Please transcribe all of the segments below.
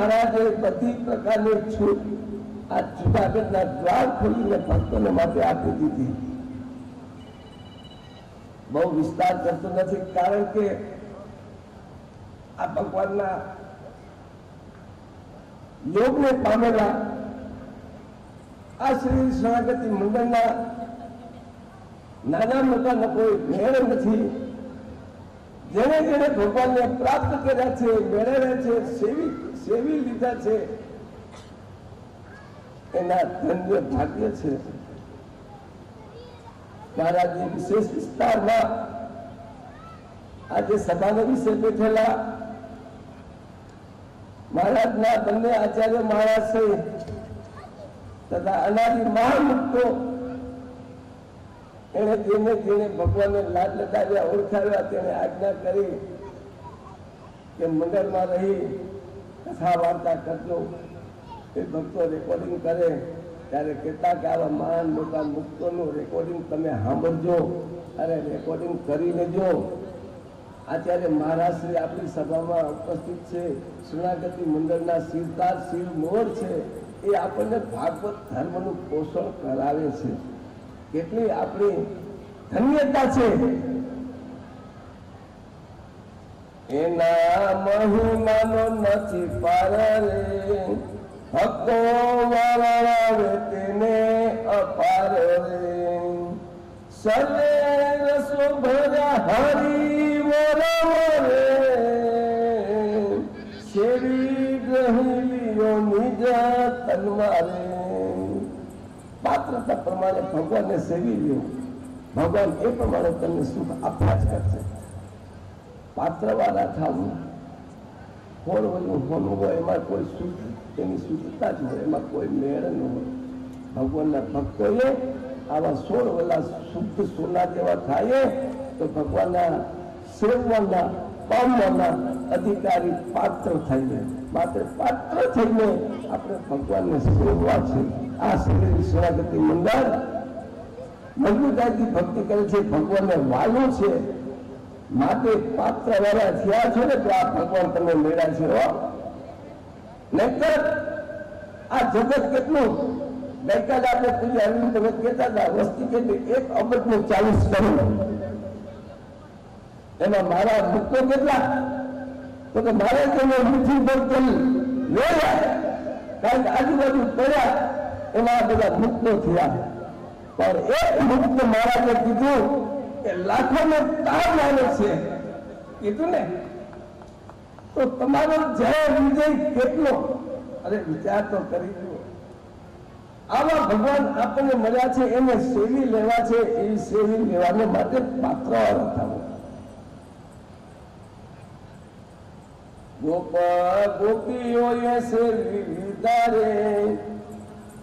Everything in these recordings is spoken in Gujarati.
મહારાજે બધી પ્રકારની છૂટ આ જુનાગઢના દ્વાર ખોલીને ભક્તોને માટે આપી દીધી. બહુ વિસ્તાર કરતો નથી, કારણ કે આ ભગવાનના યોગને પામેલા આ શ્રી શરણાગતિ મંડળના નાના મોટા કોઈ ભેળ નથી. જેને જેને ભગવાનને પ્રાપ્ત કર્યા છે, મેળવ્યા છે, સેવી લીધા છે, એના ધન્ય ભાગ્ય છે. મહારાજની વિશેષ વિસ્તારમાં આજે સભાના વિશે બેઠેલા મહારાજના બંને આચાર્ય મહારાજ છે તથા અનાદિ મહામુક્તો, એને જેને જેને ભગવાનને લાડ લગાવ્યા, ઓળખાવ્યા, તેને આજ્ઞા કરી કે મંડળમાં રહી કથા વાર્તા કરજો. એ ભક્તો રેકોર્ડિંગ કરે ત્યારે કેટલાક આવા મહાન મોટા મુક્તોનું રેકોર્ડિંગ તમે સાંભળજો અને રેકોર્ડિંગ કરી લેજો. આચાર્ય મહારાજ શ્રી આપણી સભામાં ઉપસ્થિત છે. શરણાગતિ મંડળના શિરતાર શિર મોર છે. એ આપણને ભાગવત ધર્મનું પોષણ કરાવે છે. કેટલી આપણી ધન્યતા છે. એના મહિમાનો નથી પાર રે, ભક્તો વરાવે તેને અપાર રે. સલે રસો ભર્યા હરી વરવ રે, સેવી ગ્રહિલીઓ નિજ તન્વા રે. પાત્રતા પ્રમાણે ભગવાનને સેવી લ્યો, ભગવાન એ પ્રમાણે તમને સુખ આપવા જ કરશે. પાત્રવાળા થવું, હોળવલું હોનું હોય એમાં કોઈ સુખ, એની શુદ્ધતા જ હોય, એમાં કોઈ મેળ ન હોય. ભગવાનના ભક્તોએ આવા 16 વલા શુદ્ધ સોના જેવા થાય તો ભગવાનના સેવવાના પામવાના અધિકારી પાત્ર થઈને, માત્ર પાત્ર થઈને આપણે ભગવાનને સેવવા છે. આ શ્રી શરણાગતિ મંડળ મજબૂતાઈથી ભક્તિ કરે છે, ભગવાનને વાલો છે. માટે પાત્ર વાળા થયા છો ને તો આ ભગવાન તમને મેળા છે. નહીતર આ જગત કેટલું, ગઈકાલે આપણે પૂજા અરવિંદ ભગત કહેતા હતા, વસ્તી કેટલી 1 અબજને 40 કરોડ. એમાં મારા ભક્તો કેટલા? તો કે મારે તેને મીઠી ભક્ત લેવા, કારણ કે આજુબાજુ પડ્યા એમાં બધા મુક્તો થયા. પણ એક મુક્ત મહારાજે કીધું કે લાખોને તાર આવે છે, કીધું ને. તો તમારો જય વિજય કેટલો, અરે વિચાર તો કરી લો. આવા ભગવાન આપણને મળ્યા છે, એને સેવી લેવા છે. એ સેવી લેવાને માટે પાત્ર થવું. ગોપા ગોપીઓએ સેવી લીધા રે,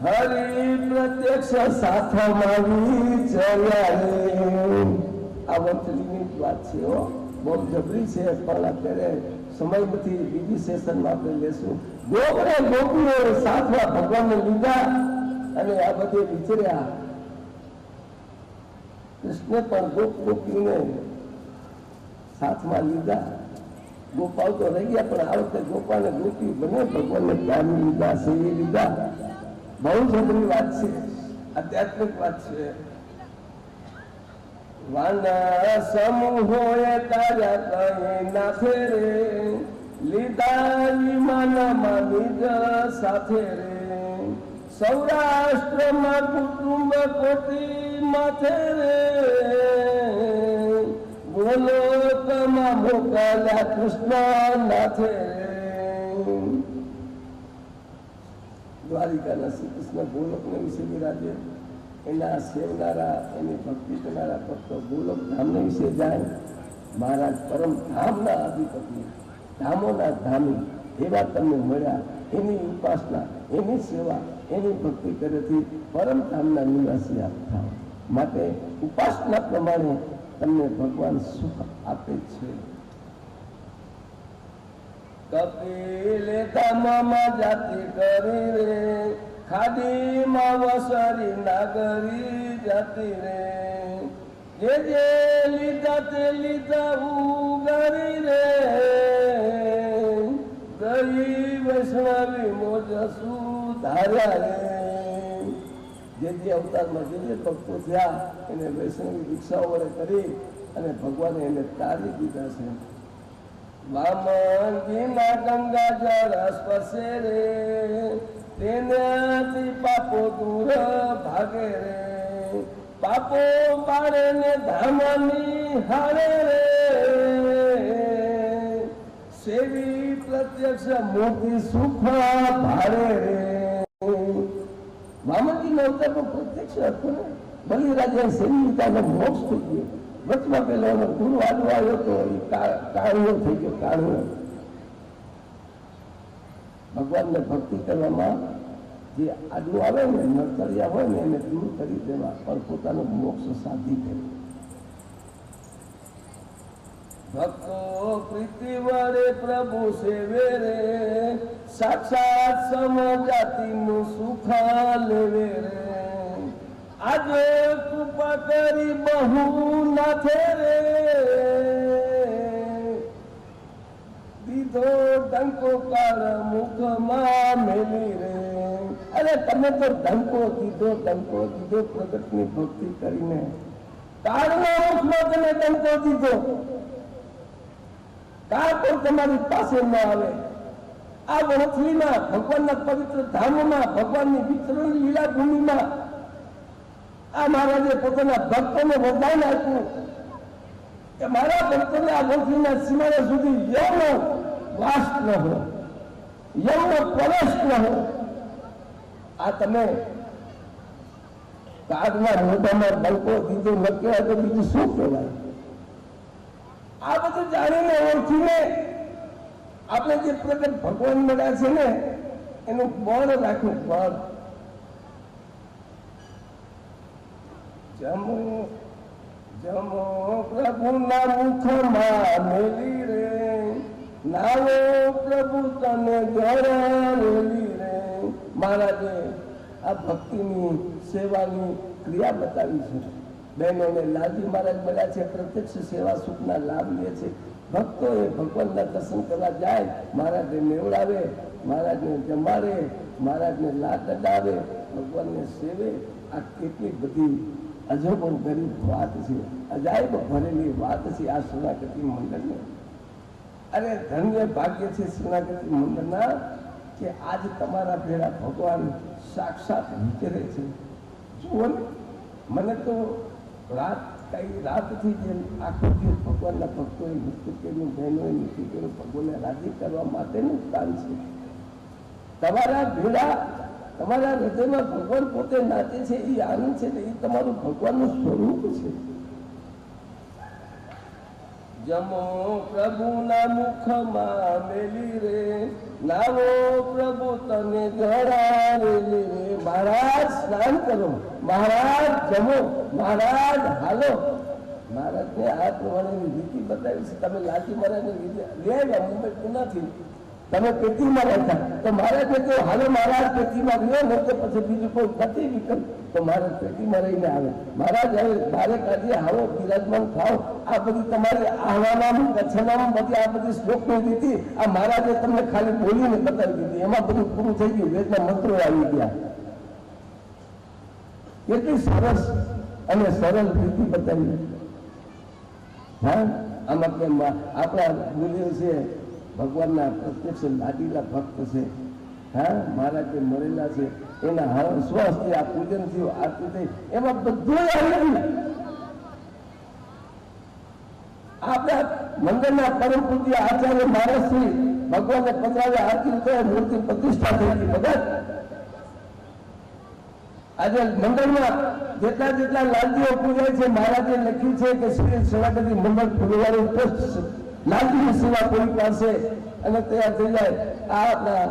હરિ પ્રત્યક્ષ સાથમાં વિચર્યા રે. આ વંથલીની વાત છે, બહુ જબરી છે, પણ અત્યારે સમય નથી, બીજી સેશનમાં આપણે લેશું. ગોપને ગોપીઓ સાથમાં ભગવાનને લીધા અને આ બધે વિચર્યા. કૃષ્ણે પણ ગોપીને સાથમાં લીધા. ગોપાલ તો રહી ગયા, પણ આ વખતે ગોપાલ ગોપી બંને ભગવાનને પામી લીધા, સેવી લીધા. બહુ જબરી વાત છે, આધ્યાત્મિક વાત છે. વાના સમૂહોએ તાર્યા કઈ નાથે રે, લીધા વિમાનમાં નિજ સાથે રે. સૌરાષ્ટ્રમાં કુટુંબ કોટી માથે રે, બોલો તમા મોકલ્યા કૃષ્ણ નાથે રે. દ્વારિકાના શ્રી કૃષ્ણ ગોલોકને વિશે બિરાજે. એના સેવનારા, એની ભક્તિ કરનારા ભક્તો ગોલોક ધામને વિશે જાય. મહારાજ પરમ ધામના અધિપતિ, ધામોના ધામી એવા તમને મળ્યા. એની ઉપાસના, એની સેવા, એની ભક્તિ કરેથી પરમ ધામના નિવાસી આપ થાવ. માટે ઉપાસના પ્રમાણે તમને ભગવાન સુખ આપે છે. કપિલે ધામમાં જાતિ કરી રે, ખાડીમાં વસરી નાગરી જાતિ રે. જે જે લીધા તે લીધા ઉગરી રે, ગરીબ વૈષ્ણવી મોજ સુધાર્યા રે. જે અવતારમાં જે ભક્તો થયા એને વૈષ્ણવી દીક્ષાઓ વડે કરી અને ભગવાને એને તારી દીધા છે. વામનજીના ગંગા જળ સ્પર્શે રે, તેનાથી પાપો દૂર ભાગે રે. પાપો બાળે ને ધામની હારે રે, સેવી પ્રત્યક્ષ મૂર્તિ સુખ ભારે રે. વામનજી નો અવતાર તો પ્રત્યક્ષ હતો ને. બલિરાજા સેવિતાનો મોક્ષ થઈ ગયો. વચમાં પેલો ગુરુ આડો આવ્યો તો કાળો થઈ ગયો. કાળો ભગવાનને ભક્તિ કરવામાં જે આડું આવે ને નડતરિયા હોય ને એને દૂર કરી દેવા પણ પોતાનો મોક્ષ સાધી દે. ભક્તો પ્રીતિ વડે પ્રભુ સેવે રે, સાક્ષાત સમજાતિનું સુખ લેવે રે. આજે કૃપા કરી બહુ નાથે રે, દીધો ડંકો કાળ મુખમાં મેલી રે. અરે તમે તો ડંકો દીધો પ્રગટની ભક્તિ કરીને. કાળના મુખમાં તમે ડંકો દીધો, કાળ પણ તમારી પાસે ન આવે. આ વણથલીમાં ભગવાનના પવિત્ર ધામમાં ભગવાનની વિચરણ લીલા ભૂમિમાં આ મહારાજે પોતાના ભક્તોને વરદાન આપ્યું કે મારા ભક્તોને આ વણથલીના સીમાડા સુધી યવનો વાસ ન હોય, યવનો પ્રવેશ ન હોય. આ તમે કાળના મોઢામાં ડંકો દીધો ન કહેવાય તો બીજું શું કહેવાય? આ બધું જાણીને ઓળખીને આપણે જે પ્રગટ ભગવાન મળ્યા છે ને એનું બળ રાખવું. બળ જમો જમો પ્રભુના મુખમાં મેલી રે, નાવો પ્રભુ તને ગળેલી રે. મહારાજે આ ભક્તિની સેવાની ક્રિયા બતાવી છે. બહેનોને લાલજી મહારાજ મળ્યા છે, પ્રત્યક્ષ સેવા સુખના લાભ લે છે. ભક્તો એ ભગવાનના દર્શન કરવા જાય, મહારાજને મેળાવે, મહારાજને જમાડે, મહારાજને લાડ અડાવે, ભગવાનને સેવે. આ કેટલી બધી અજબ ગરીબ વાત છે, અજાયબ ભરેલી વાત છે આ શરણાગતિ મંડળને. અરે ધન્ય ભાગ્ય છે શરણાગતિ મંડળના કે આજ તમારા ભેળા ભગવાન સાક્ષાત વિચરે છે. જુઓ ને, મને તો રાતથી જે આખો દિવસ ભગવાનના ભક્તોએ નૃત્ય કર્યું, બહેનોએ નૃત્ય કર્યું, ભગવાનને રાજી કરવા માટેનું સ્થાન છે. તમારા ભેળા તમારા હૃદયમાં ભગવાન પોતે નાચે છે, એ આનંદ છે ને એ તમારું ભગવાનનું સ્વરૂપ છે. જમો પ્રભુના મુખમાં મેલી રે, નાવો પ્રભુ તને ગળાવેલી રે. મહારાજ સ્નાન કરો, મહારાજ જમો, મહારાજ હાલો. મહારાજને આ પ્રમાણેની રીતિ બતાવી છે. તમે લાલજી મહારાજને લઈ આવ્યા મુંબઈ પુનાથી, તમે પેટીમાં રહેતા તો મહારાજને કહ્યું હાલો મહારાજ પેટીમાં રહ્યો ને તો પછી બીજું કોઈ નથી વિકલ્પ તો મહારાજ પેટીમાં રહીને આવે. મહારાજ હવે બારે કાઢીએ આવો બિરાજમાન થાવ. આ બધી તમારી આહવાનામાં કચ્છનામાં બધી આ બધી શ્લોકની રીતિ આ મહારાજે તમને ખાલી બોલીને બતાવી દીધી. એમાં બધું પૂરું થઈ ગયું, વેદના મંત્રો આવી ગયા. કેટલી સરસ અને સરળ રીતિ બતાવી. હા, આમાં કેમ આપણા ગુરુદેવ છે ભગવાનના પ્રત્યક્ષ લાડીલા ભક્ત છે. હા, મહારાજે મળેલા છે, એના હરણ સ્વસ્થી આ પૂજન થયું, આરતી થઈ, એમાં બધું આવી ગયું. આપણા મંદિરના પરમ પૂજ્ય આચાર્ય મહારાજશ્રી ભગવાનને પધરાવ્યા, આરતી ઉતારી, મૂર્તિ પ્રતિષ્ઠા થઈ ગઈ. બધા આજે મંડળમાં જેટલા લાલજીઓ પૂજાય છે, મહારાજે લખ્યું છે કે શ્રી શરણાગતિ મંડળ ફૂલવાળી ટ્રસ્ટ લાલજીની સેવા પૂરી પાડશે અને તૈયાર થઈ જાય. આ આપણા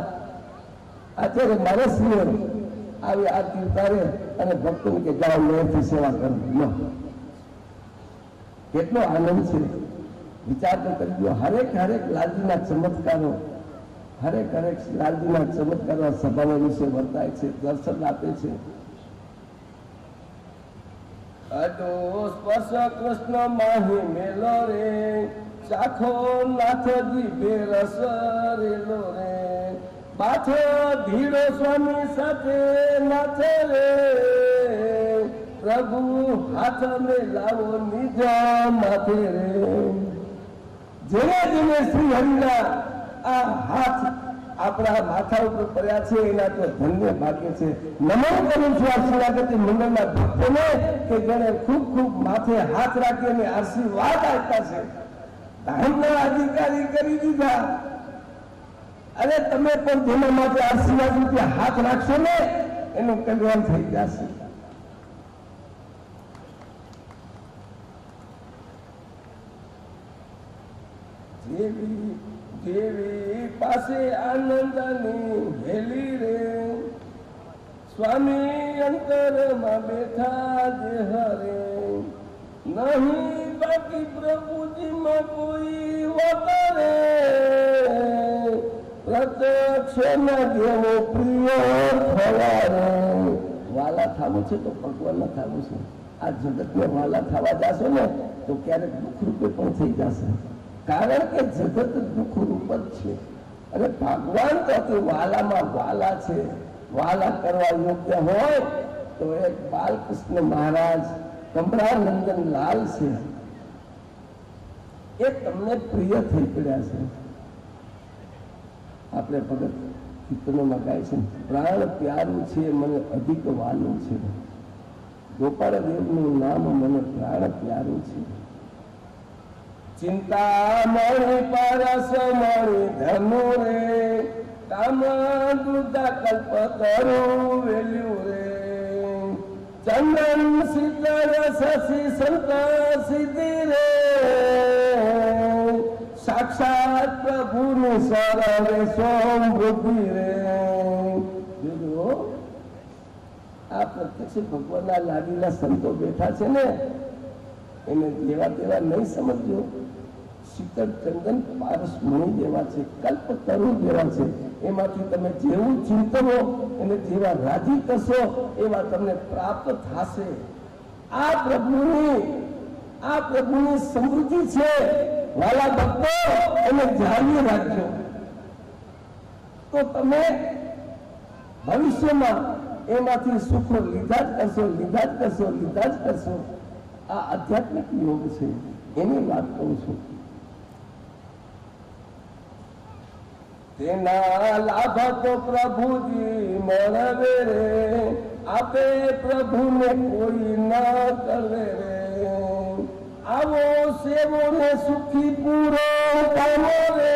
આચાર્ય મહારાજશ્રીઓ આવી આરતી ઉતારે અને ભક્તોને કે જાઓ મેળથી સેવા કરો. કેટલો આનંદ છે, વિચાર તો કરી દો. હરેક લાલજીના ચમત્કારો, હરેક લાલજીના ચમત્કારો સભાઓ વિશે વર્તાય છે, દર્શન આપે છે. અડો સ્પર્શ કૃષ્ણ માહી મેલો રે, ચાખો નાથજી બેરસ રેલો રે. પાછો ધીરો સ્વામી સાથે નાચે રે પ્રભુ હાથ મે લાવો નિજા માથે રે જેને જેને શ્રી હરિના આ હાથ આપણા માથા ઉપર પડ્યા છે એના તો ધન્ય ભાગ્ય છે. નમન કરું છું આ શિલાગતિ મંડળના ભક્તોને કે જેને ખૂબ ખૂબ માથે હાથ રાખીને આશીર્વાદ આપ્યા છે, ધામના અધિકારી કરી દીધા. અરે તમે પણ જેના માટે આશીર્વાદ રૂપે હાથ રાખશો ને એનું કલ્યાણ થઈ જશે. જેવી જેવી પાસે આનંદની હેલી રે સ્વામી અંતરમાં બેઠા જે હરે નહીં બાકી પ્રભુજીમાં કોઈ વતરે પ્રત્યક્ષમાં જેવો પ્રિય થવારે. વાલા થવું છે તો ભગવાન થવું છે. આ જગતને વાલા થવા જશો ને તો ક્યારેક દુઃખ રૂપે પણ થઈ જશે, કારણ કે જગત દુઃખ રૂપ જ છે અને ભગવાન તો વાલામાં વાલા છે. વાલા કરવા યોગ્ય હોય તો એક બાલકૃષ્ણ મહારાજ કમળાનંદન લાલ છે, એ તમને પ્રિય થઈ પડ્યા છે. આપણે ભગત કીર્તનોમાં ગાય છે, પ્રાણ પ્યારું છે મને અધિક વાલું છે, ગોપાલ દેવનું નામ મને પ્રાણ પ્યારું છે. ચિંતા મણી પરસ મણી ધનુ રે કામ દુર્દા કલ્પ કરું વેલ્યું રે ચંદન શીતળ શશી સંત સિદ્ધિ રે સાક્ષાત પ્રભુની સરવે સોમ બુદ્ધિ રે. જોજો આ પ્રત્યક્ષ ભગવાનના લાડીલા સંતો બેઠા છે ને એને જેવા તેવા નહીં સમજજો. શીતળ ચંદન પારસ મણી જેવા છે, કલ્પ તરુ જેવા છે. એમાંથી તમે જેવું ચિંતવો એને જેવા રાજી કરશો એવા તમને પ્રાપ્ત થશે. આ પ્રભુની સમૃદ્ધિ છે. વાલા ભક્તો એને જાળવી રાખજો તો તમે ભવિષ્યમાં એમાંથી સુખો લીધા જ કરશો. આ આધ્યાત્મિક યોગ છે, એની વાત કરું છું. તેના લાભ તો પ્રભુજી મળવે રે આપે પ્રભુને કોઈ ના કરે રે આવો સેવો ને સુખી પૂરો કામો રે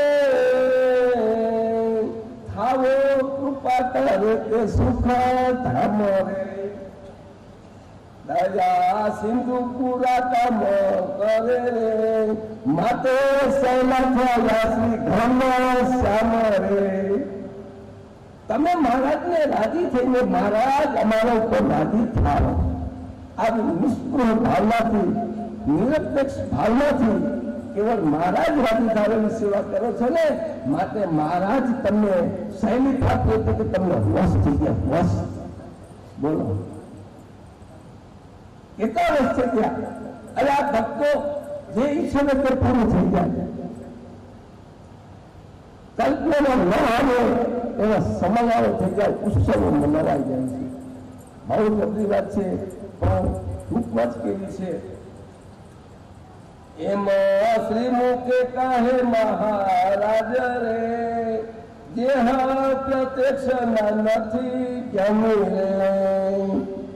થાવો કૃપા કરે તે સુખ ધામ રે દયા સિંધુ પૂરા કામ કરે રે માતે સૌના થયા શ્રી ઘમ શ્યામ રે. તમે મહારાજને રાજી થઈને મહારાજ અમારા ઉપર રાજી થાવ આવી નિષ્પૃહ ભાવનાથી નિરપેક્ષ ભાવનાથી કેવળ મહારાજ રાજી થાવાની સેવા કરો છો ને માટે મહારાજ તમને સૈનિક આપે તો કે તમને વશ થઈ ગયા. વશ બોલો કેટલા વર્ષ થઈ ગયા? અરે આ ભક્તો જે ઈચ્છે ને તે પૂરું થઈ જાય. કલ્પનામાં ન આવે એવા સમયાઓ થઈ જાય, ઉત્સવો મનાવાઈ જાય છે. બહુ બધી વાત છે પણ ટૂંકમાં જ કેવી છે. એમાં શ્રી મુકે કહે મહારાજ રે જે પ્રત્યક્ષ ના નથી જ્ઞાની રે.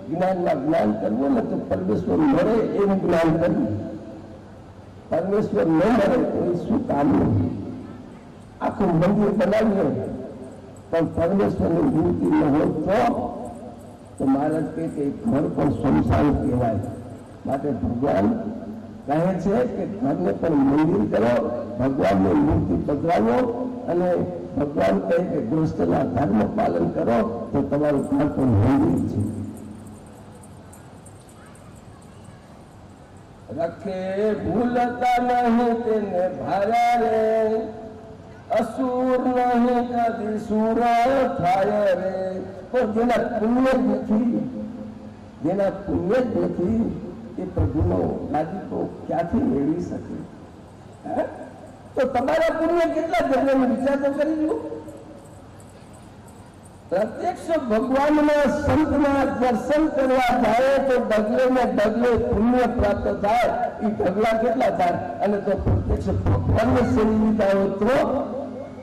જ્ઞાનમાં જ્ઞાન કરવું ને તો પરમેશ્વર મળે એવું જ્ઞાન કરવું. પરમેશ્વર ન મળે તો એ શું કામનું? આખું મંદિર બનાવીએ પણ પરમેશ્વરની મૂર્તિ ન હોય તો મહારાજ કહે કે ઘર પણ સંસાર કહેવાય. માટે ભગવાન કહે છે કે ઘરને પણ મંદિર કરો, ભગવાનની મૂર્તિ પધરાવો અને ભગવાન કહે કે ગૃહસ્થના ધર્મ પાલન કરો તો તમારું ઘર પણ મંદિર છે. રખે ભૂલતા નહીં તેને ભાર્યા રે અસુર નહીં કદી સુર થાય રે. પણ જેના પુણ્ય જ નથી એ પ્રભુનો રાજીપો ક્યાંથી મેળવી શકે? તો તમારા પુણ્ય કેટલા જન્મ વિચાર તો કરી લો. પ્રત્યક્ષ ભગવાનના સંતના દર્શન કરવા જાય તો ડગલે ને ડગલે પુણ્ય પ્રાપ્ત થાય. એ ઢગલા કેટલા થાય? અને તો પ્રત્યક્ષ ભગવાનને સેવી જાઓ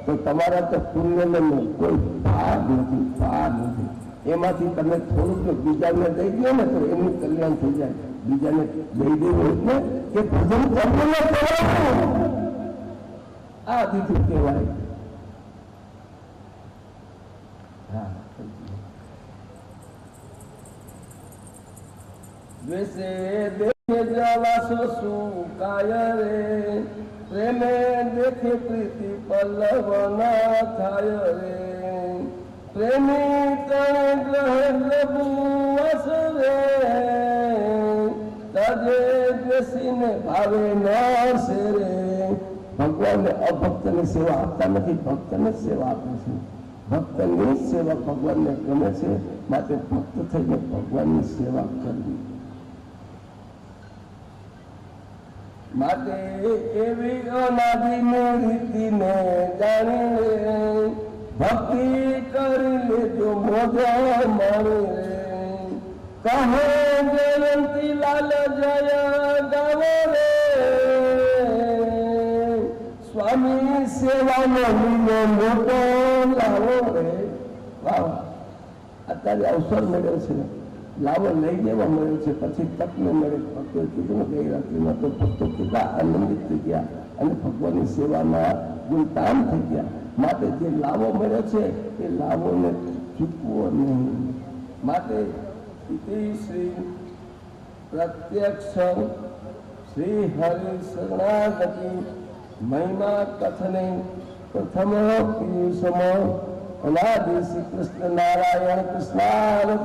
તો તમારા તો પુણ્યનો કોઈ પાર નથી, પાર નથી. એમાંથી તમે થોડુંક બીજાને દઈ દો ને તો એનું કલ્યાણ થઈ જાય. બીજાને દઈ દેવું એટલે કે ભજન તમને કરવાનું, આ દીધું કહેવાય. દ્વેષે દેખે જવાસો સુકાય રે, પ્રેમે દેખે પ્રીતિ પલ્લવ ના થાય રે. પ્રેમી તણ ગ્રહ લબુવસ રે, તજે દ્વેષીને ભાવે ન સે રે. ભગવાનને અભક્તની સેવા આપતા નથી, ભક્તને સેવા આપે છે. ભક્તની સેવા ભગવાનને ગમે છે, માટે ભક્ત થઈને ભગવાનની સેવા કરવી. માટે એવી અનાદિની રીતિને જાણીને ભક્તિ કરી લેજો મોજા માણી રે. કહે જયંતી લાલ જય ગાવો રે, સ્વામી સેવાનો નિયમ મોટો લાવો રે. વાહ, અત્યારે અવસર મળ્યો છે, લાવો લઈ દેવા મળ્યો છે, પછી તકને મળે. ભક્તોએ કીધું ને ગઈ રાત્રિમાં તો ભક્તો કેટલા આનંદિત થઈ ગયા અને ભગવાનની સેવામાં ગુલતાન થઈ ગયા. માટે જે લાવો મળ્યો છે એ લાવોને ચૂકવો નહીં. માટે શ્રી પ્રત્યક્ષ શ્રી હરિ શરણાગતિ મહિમા કથને પ્રથમ પિયુષમ અનાદિ શ્રી કૃષ્ણ નારાયણ કૃષ્ણ